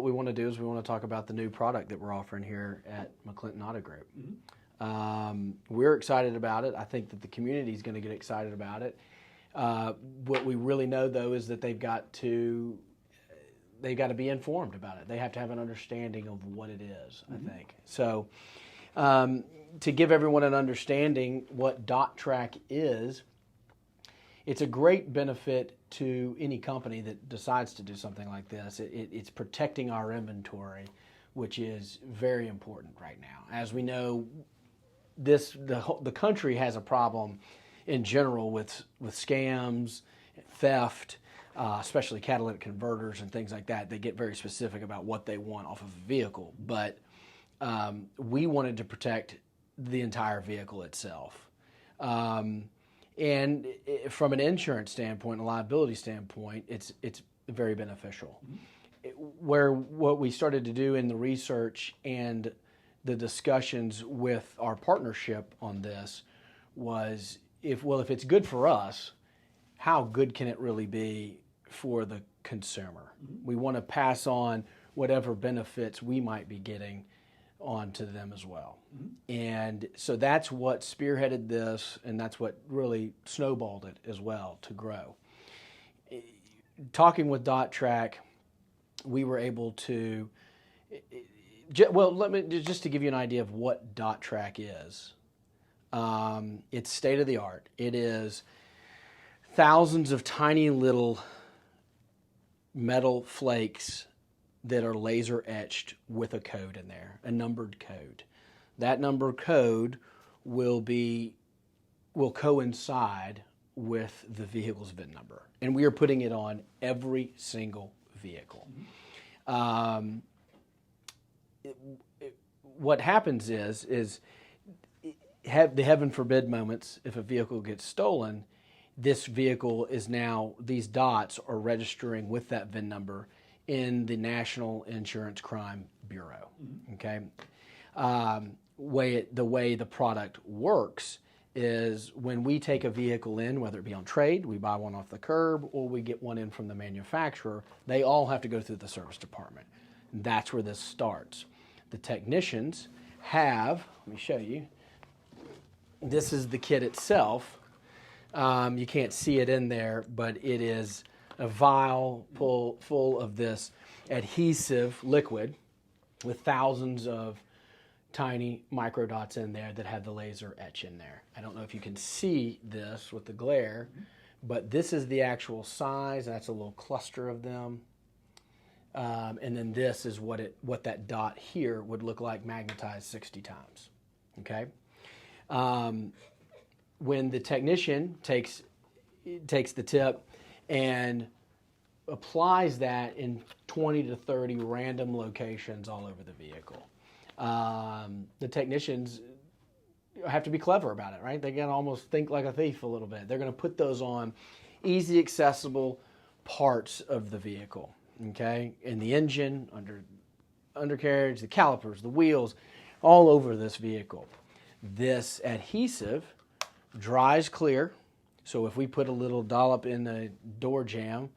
what we want to do is we want to talk about the new product that we're offering here at McClinton Auto Group. We're excited about it. I think that the community is going to get excited about it. What we really know, though, is that they've got to be informed about it. They have to have an understanding of what it is, I think. So to give everyone an understanding what DotTrak is, it's a great benefit to any company that decides to do something like this. It's protecting our inventory, which is very important right now. As we know, the country has a problem in general with scams, theft, especially catalytic converters and things like that. They get very specific about what they want off of a vehicle, but we wanted to protect the entire vehicle itself. And from an insurance standpoint, a liability standpoint, it's very beneficial. What we started to do in the research and the discussions with our partnership on this was, if it's good for us, how good can it really be for the consumer? We want to pass on whatever benefits we might be getting onto them as well. And so that's what spearheaded this, and that's what really snowballed it as well to grow. Talking with DotTrak, we were able to, just to give you an idea of what DotTrak is. It's state of the art. It is thousands of tiny little metal flakes that are laser etched with a code in there, a numbered code. That number code will coincide with the vehicle's VIN number, and we are putting it on every single vehicle. What happens is the heaven forbid moments, if a vehicle gets stolen, this vehicle is now, these dots are registering with that VIN number in the National Insurance Crime Bureau. Okay, the way the product works is when we take a vehicle in, whether it be on trade, we buy one off the curb, or we get one in from the manufacturer, they all have to go through the service department. That's where this starts. The technicians have, let me show you, this is the kit itself. You can't see it in there, but it is a vial full of this adhesive liquid with thousands of tiny micro dots in there that have the laser etch in there. I don't know if you can see this with the glare, but this is the actual size. That's a little cluster of them. And then this is what that dot here would look like magnetized 60 times. Okay? When the technician takes the tip and applies that in 20 to 30 random locations all over the vehicle, the technicians have to be clever about it, right? They're going to almost think like a thief a little bit. They're going to put those on easy accessible parts of the vehicle, okay? In the engine, undercarriage, the calipers, the wheels, all over this vehicle. This adhesive dries clear, so if we put a little dollop in the door jamb,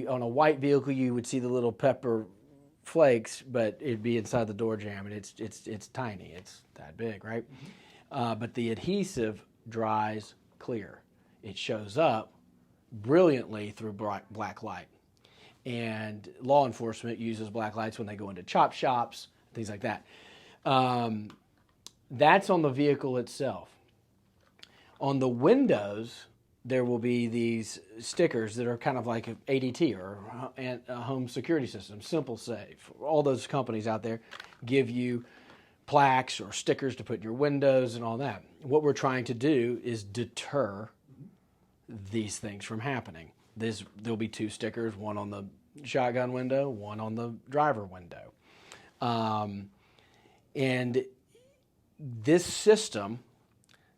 on a white vehicle you would see the little pepper flakes, but it'd be inside the door jamb, and it's tiny. It's that big, right? But the adhesive dries clear. It shows up brilliantly through black light, and law enforcement uses black lights when they go into chop shops, things like that. That's on the vehicle itself. On the windows, there will be these stickers that are kind of like an ADT or a home security system, Simple Safe. All those companies out there give you plaques or stickers to put in your windows and all that. What we're trying to do is deter these things from happening. There'll be two stickers, one on the shotgun window, one on the driver window. And this system,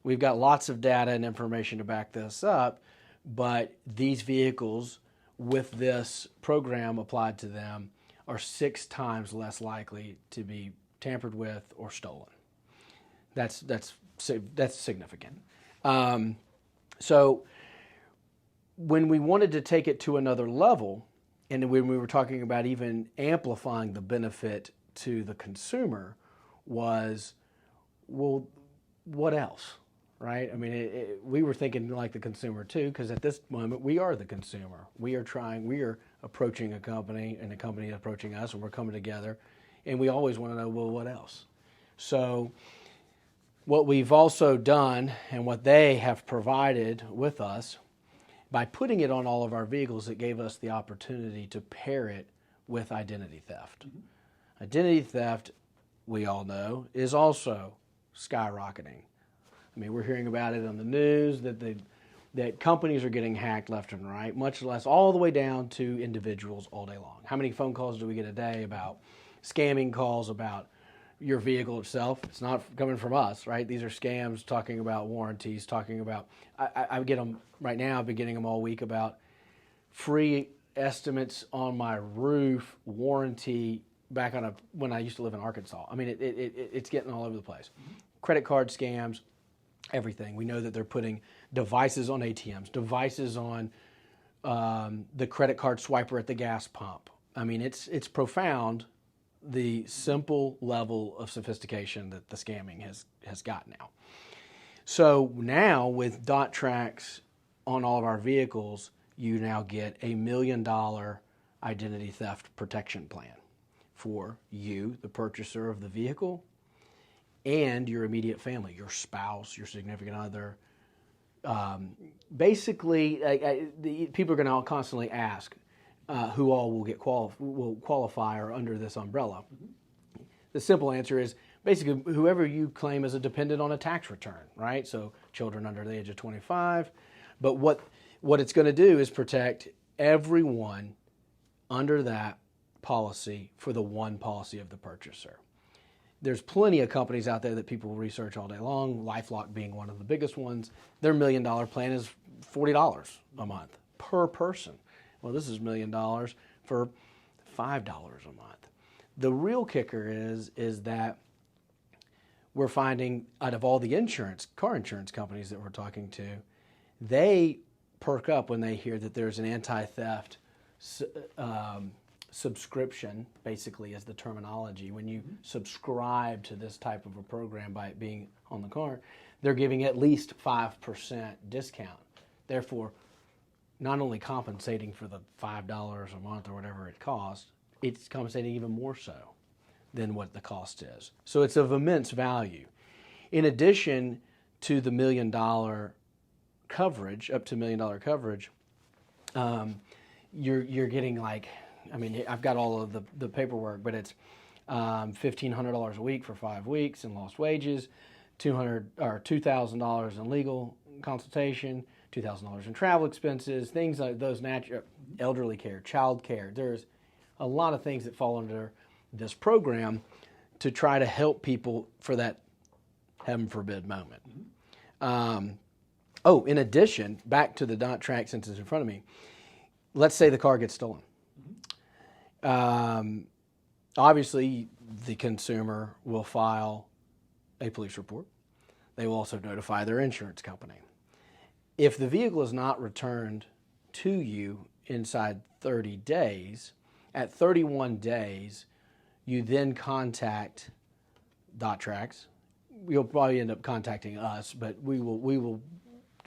we've got lots of data and information to back this up, but these vehicles with this program applied to them are 6 times less likely to be tampered with or stolen. That's significant. So when we wanted to take it to another level and when we were talking about even amplifying the benefit to the consumer was, well, what else, right? I mean, we were thinking like the consumer too, because at this moment we are the consumer. We are approaching a company, and the company is approaching us, and we're coming together, and we always want to know, well, what else? So what we've also done, and what they have provided with us, by putting it on all of our vehicles, it gave us the opportunity to pair it with identity theft. Mm-hmm. Identity theft, we all know, is also skyrocketing. I mean, we're hearing about it on the news that companies are getting hacked left and right, much less all the way down to individuals all day long. How many phone calls do we get a day about scamming calls about your vehicle itself? It's not coming from us, right? These are scams talking about warranties, talking about, I get them right now, I've been getting them all week about free estimates on my roof, warranty, back on when I used to live in Arkansas. I mean, it's getting all over the place. Credit card scams, everything. We know that they're putting devices on ATMs, devices on the credit card swiper at the gas pump. I mean, it's profound, the simple level of sophistication that the scamming has got now. So now with DotTraks on all of our vehicles, you now get $1 million identity theft protection plan for you, the purchaser of the vehicle, and your immediate family, your spouse, your significant other. Basically, people are going to constantly ask who all will qualify or under this umbrella. Mm-hmm. The simple answer is basically whoever you claim as a dependent on a tax return, right? So children under the age of 25. But what it's going to do is protect everyone under that policy for the one policy of the purchaser. There's plenty of companies out there that people research all day long, LifeLock being one of the biggest ones. Their $1 million plan is $40 a month per person. Well, this is $1 million for $5 a month. The real kicker is that we're finding out of all the car insurance companies that we're talking to, they perk up when they hear that there's an anti-theft subscription, basically is the terminology. When you subscribe to this type of a program by it being on the car, they're giving at least 5% discount. Therefore, not only compensating for the $5 a month or whatever it costs, it's compensating even more so than what the cost is. So it's of immense value. In addition to the $1 million coverage, up to $1 million coverage, you're getting like, I mean, I've got all of the paperwork, but it's $1,500 a week for 5 weeks in lost wages, $2,000 in legal consultation, $2,000 in travel expenses, things like those, elderly care, child care. There's a lot of things that fall under this program to try to help people for that heaven forbid moment. Mm-hmm. In addition, back to the DotTrak, since it's in front of me, let's say the car gets stolen. Obviously, the consumer will file a police report. They will also notify their insurance company. If the vehicle is not returned to you inside 30 days, at 31 days, you then contact DotTraks. You'll probably end up contacting us, but we will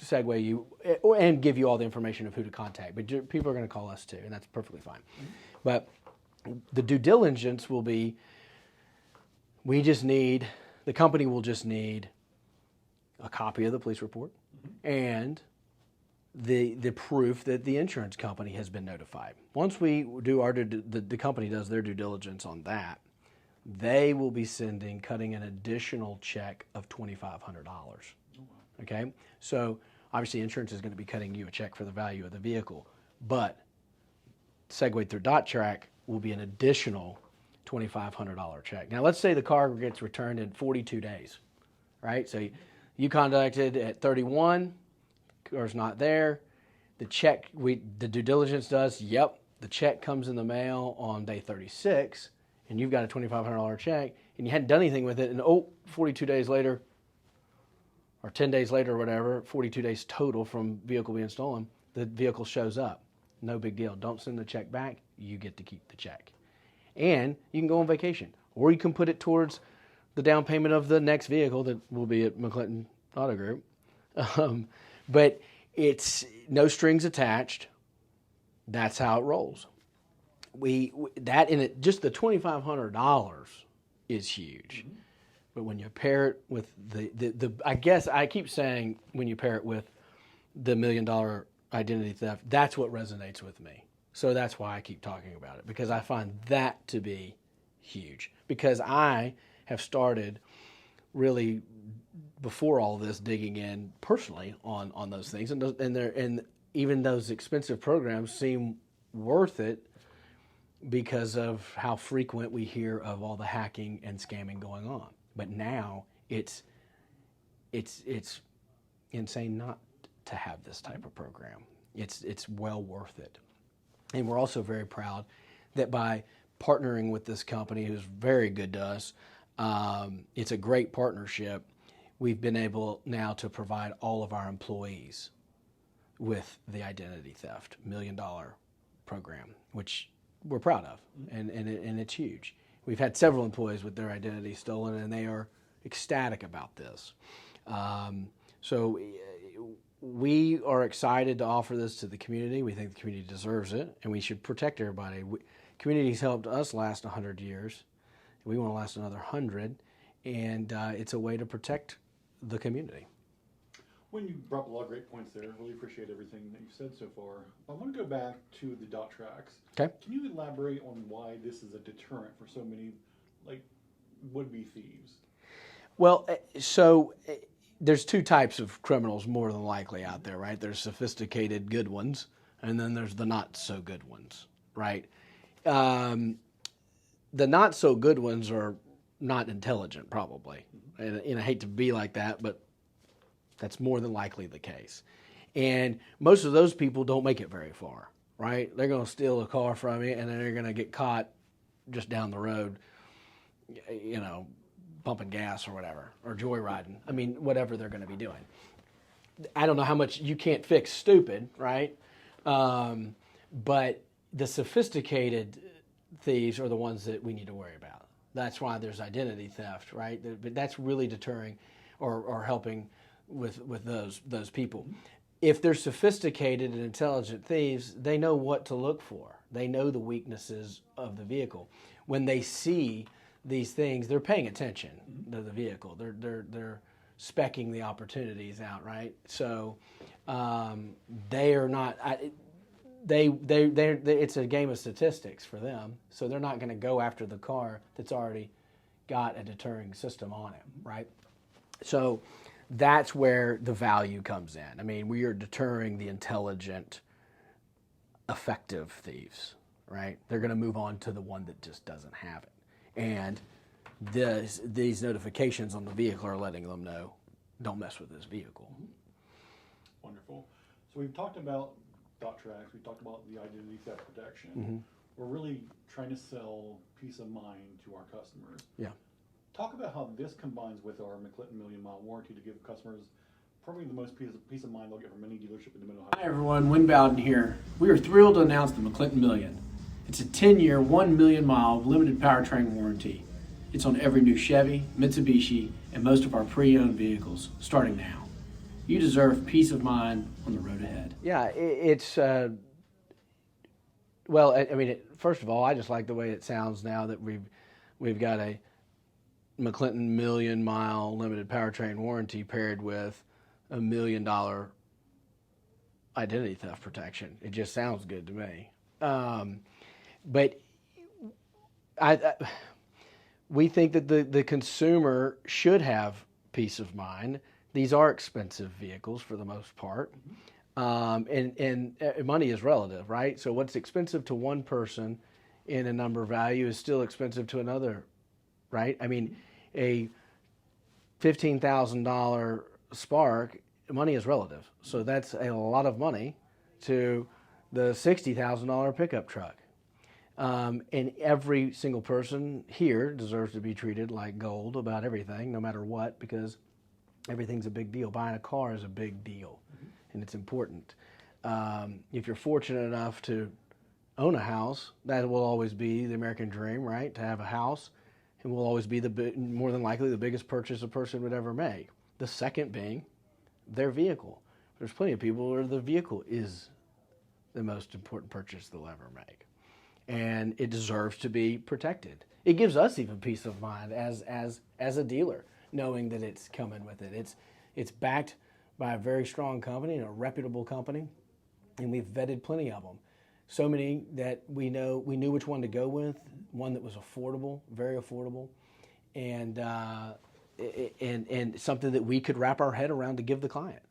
segue you and give you all the information of who to contact. But people are going to call us too, and that's perfectly fine. Mm-hmm. But the due diligence will be, the company will just need a copy of the police report, mm-hmm. and the proof that the insurance company has been notified. Once we do the company does their due diligence on that, they will be cutting an additional check of $2,500. Oh, wow. Okay? So obviously insurance is going to be cutting you a check for the value of the vehicle, but segued through DotTrak will be an additional $2,500 check. Now let's say the car gets returned in 42 days, right? So you contacted at 31, car's not there. The check, the due diligence does, the check comes in the mail on day 36, and you've got a $2,500 check, and you hadn't done anything with it, and 42 days later, or 10 days later or whatever, 42 days total from vehicle being stolen, the vehicle shows up. No big deal. Don't send the check back. You get to keep the check. And you can go on vacation. Or you can put it towards the down payment of the next vehicle that will be at McClinton Auto Group. But it's no strings attached. That's how it rolls. That in it, just the $2,500 is huge. Mm-hmm. But when you pair it with the I guess I keep saying when you pair it with the $1 million identity theft, that's what resonates with me. So that's why I keep talking about it, because I find that to be huge. Because I have started really before all this digging in personally on those things, and even those expensive programs seem worth it because of how frequent we hear of all the hacking and scamming going on. But now it's insane not to have this type of program. It's well worth it. And we're also very proud that by partnering with this company, who's very good to us, it's a great partnership. We've been able now to provide all of our employees with the identity theft $1 million program, which we're proud of, and it's huge. We've had several employees with their identity stolen, and they are ecstatic about this. So we are excited to offer this to the community. We think the community deserves it, and we should protect everybody. Community's helped us last 100 years. We want to last another 100, and it's a way to protect the community. When you brought up a lot of great points there, really appreciate everything that you've said so far. I want to go back to the DotTraks. Okay. Can you elaborate on why this is a deterrent for so many, would-be thieves? Well, so there's two types of criminals more than likely out there, right? There's sophisticated good ones, and then there's the not so good ones, right? The not so good ones are not intelligent, probably. And I hate to be like that, but that's more than likely the case. And most of those people don't make it very far, right? They're going to steal a car from you, and then they're going to get caught just down the road, pumping gas or whatever, or joyriding. I mean, whatever they're going to be doing. I don't know how much you can't fix stupid, right? But the sophisticated thieves are the ones that we need to worry about. That's why there's identity theft, right? But that's really deterring or helping with those people. If they're sophisticated and intelligent thieves, they know what to look for. They know the weaknesses of the vehicle. When they see these things, they're paying attention to the vehicle. They're specking the opportunities out, right? So they are not. It's a game of statistics for them. So they're not going to go after the car that's already got a deterring system on it, right? So that's where the value comes in. I mean, we are deterring the intelligent, effective thieves, right? They're going to move on to the one that just doesn't have it. And these notifications on the vehicle are letting them know, don't mess with this vehicle. Wonderful. So we've talked about DotTraks, we've talked about the identity theft protection. We're really trying to sell peace of mind to our customers. Yeah. Talk about how this combines with our McClinton million-mile warranty to give customers probably the most peace of mind they'll get from any dealership in the Middle. Hi everyone, Wyn Bowden here. We are thrilled to announce the McClinton Million. It's a 10-year, 1 million-mile limited powertrain warranty. It's on every new Chevy, Mitsubishi, and most of our pre-owned vehicles, starting now. You deserve peace of mind on the road ahead. Yeah, first of all, I just like the way it sounds now that we've got a McClinton million-mile limited powertrain warranty paired with $1 million identity theft protection. It just sounds good to me. But we think that the consumer should have peace of mind. These are expensive vehicles for the most part. And money is relative, right? So what's expensive to one person in a number value is still expensive to another, right? I mean, a $15,000 Spark, money is relative. So that's a lot of money to the $60,000 pickup truck. And every single person here deserves to be treated like gold about everything, no matter what, because everything's a big deal. Buying a car is a big deal, and it's important. If you're fortunate enough to own a house, that will always be the American dream, right? To have a house, and will always be more than likely the biggest purchase a person would ever make. The second being their vehicle. There's plenty of people where the vehicle is the most important purchase they'll ever make, and it deserves to be protected. It gives us even peace of mind as a dealer, knowing that it's coming with it. It's backed by a very strong company and a reputable company, and we've vetted plenty of them. So many that we knew which one to go with, one that was affordable, very affordable, and something that we could wrap our head around to give the client.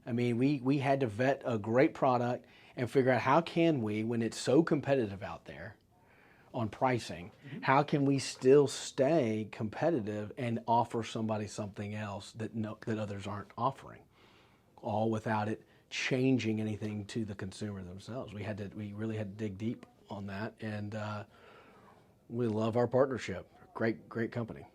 I mean, we had to vet a great product and figure out how can we, when it's so competitive out there on pricing, how can we still stay competitive and offer somebody something else that others aren't offering, all without it changing anything to the consumer themselves. We really had to dig deep on that, and we love our partnership. Great company.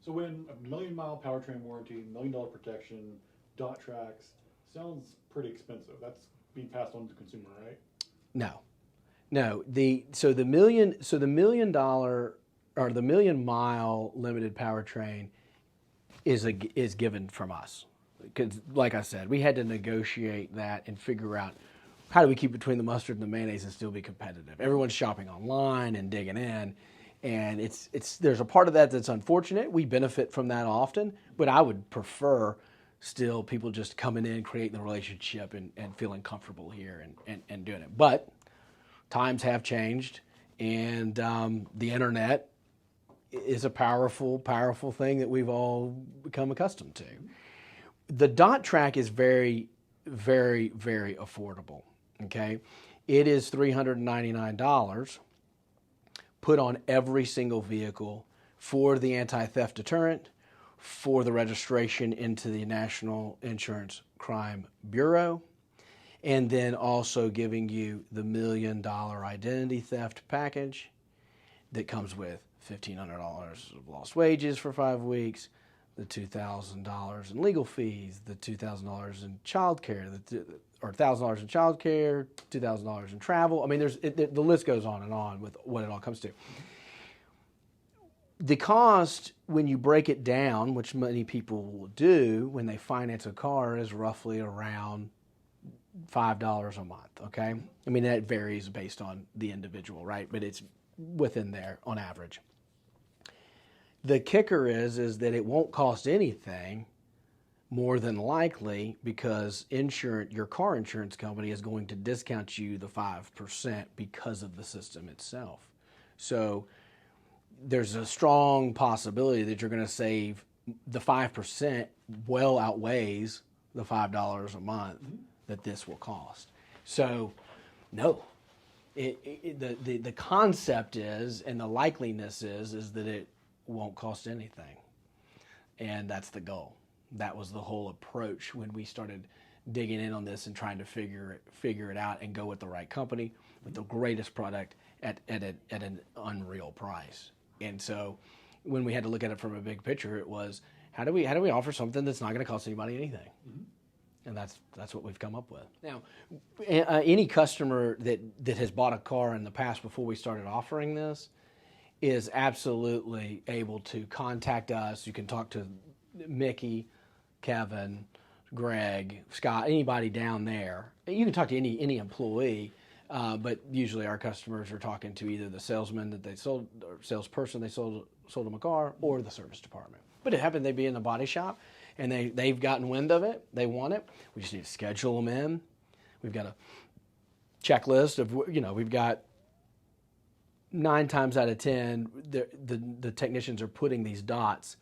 So when a $1 million powertrain warranty, $1 million protection, DotTraks sounds pretty expensive. That's being passed on to the consumer, right? No. The $1 million or the $1 million mile limited powertrain is given from us. Because, like I said, we had to negotiate that and figure out how do we keep between the mustard and the mayonnaise and still be competitive. Everyone's shopping online and digging in, and there's a part of that that's unfortunate. We benefit from that often, but I would prefer still people just coming in, creating the relationship, and feeling comfortable here and doing it. But times have changed, and the internet is a powerful thing that we've all become accustomed to. The DotTrak is very, very, very affordable, okay? It is $399 put on every single vehicle for the anti-theft deterrent, for the registration into the National Insurance Crime Bureau, and then also giving you the $1 million identity theft package that comes with $1,500 of lost wages for 5 weeks, the $2,000 in legal fees, the $2,000 in child care, or $1,000 in child care, $2,000 in travel. I mean, the list goes on with what it all comes to. The cost, when you break it down, which many people will do when they finance a car, is roughly around $5 a month, okay? I mean, that varies based on the individual, right? But it's within there on average. The kicker is that it won't cost anything more than likely because your car insurance company is going to discount you the 5% because of the system itself. So there's a strong possibility that you're going to save. The 5% well outweighs the $5 a month that this will cost. So no, the concept is, and the likeliness is that it won't cost anything, and that's the goal. That was the whole approach when we started digging in on this and trying to figure it out and go with the right company with the greatest product at an unreal price. And so when we had to look at it from a big picture, it was how do we offer something that's not going to cost anybody anything? And that's what we've come up with. Now, any customer that has bought a car in the past before we started offering this is absolutely able to contact us. You can talk to Mickey, Kevin, Greg, Scott, anybody down there. You can talk to any employee, but usually our customers are talking to either the salesman that they sold, or salesperson they sold them a car, or the service department. But it happened they'd be in the body shop, and they've gotten wind of it. They want it. We just need to schedule them in. We've got a checklist of, we've got 9 times out of 10, the technicians are putting these dots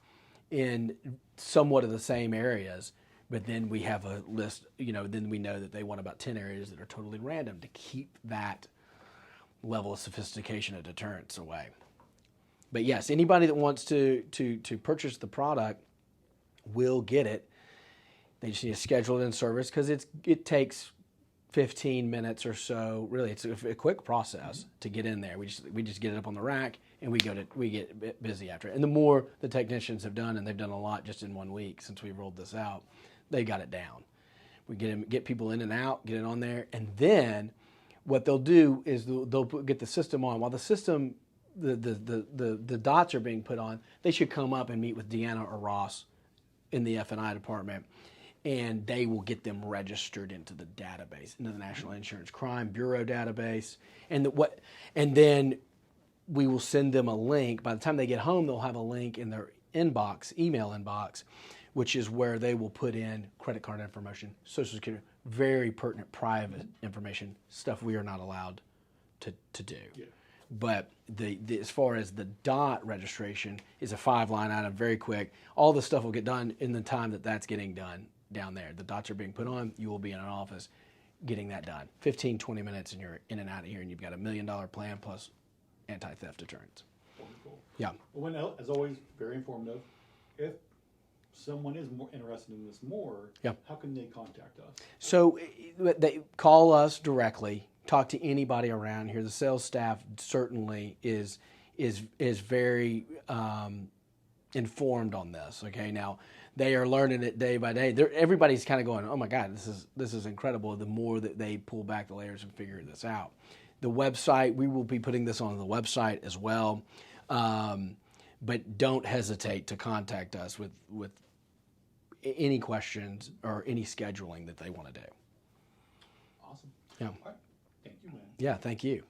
in somewhat of the same areas, but then we have a list, then we know that they want about 10 areas that are totally random to keep that level of sophistication and deterrence away. But yes, anybody that wants to purchase the product will get it. They just need to schedule it in service because it takes 15 minutes or so. Really, it's a quick process to get in there. We just get it up on the rack and we get busy after it. And the more the technicians have done, and they've done a lot just in 1 week since we rolled this out, they got it down. We get people in and out, get it on there, and then what they'll do is get the system on. While the system, the dots are being put on, they should come up and meet with Deanna or Ross in the F&I department, and they will get them registered into the database, into the National Insurance Crime Bureau database, and then we will send them a link. By the time they get home, they'll have a link in their inbox, email inbox, which is where they will put in credit card information, Social Security, very pertinent private information, stuff we are not allowed to do. Yeah. But as far as the DOT registration is a 5-line item, very quick. All the stuff will get done in the time that's getting done down there. The dots are being put on. You will be in an office getting that done. 15, 20 minutes, and you're in and out of here, and you've got $1 million plan plus anti-theft deterrents. Wonderful. Yeah. Well, as always, very informative. If someone is more interested in this more, how can they contact us? So they call us directly. Talk to anybody around here. The sales staff certainly is very informed on this. Okay, now they are learning it day by day. Everybody's kind of going, "Oh my God, this is incredible." The more that they pull back the layers and figure this out. The website, we will be putting this on the website as well. But don't hesitate to contact us with any questions or any scheduling that they want to do. Awesome. Yeah. All right. Thank you, Wyn. Yeah, thank you.